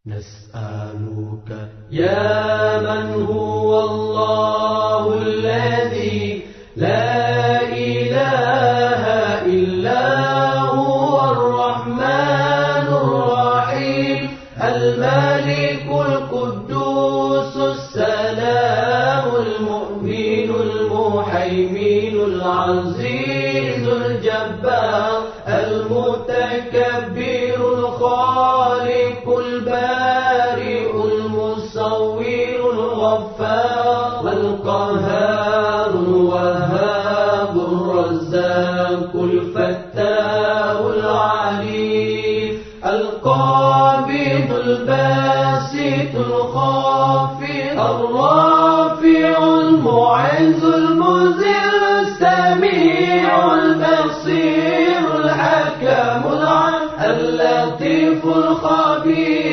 نسألك يا من هو الله الذي لا إله إلا هو الرحمن الرحيم الملك القدوس السلام المؤمن المهيمن العزيز الجبار المتكبر الخالق البارئ المصور الغفار القهار الوهاب الرزاق الفتاح العليم القابض الباسط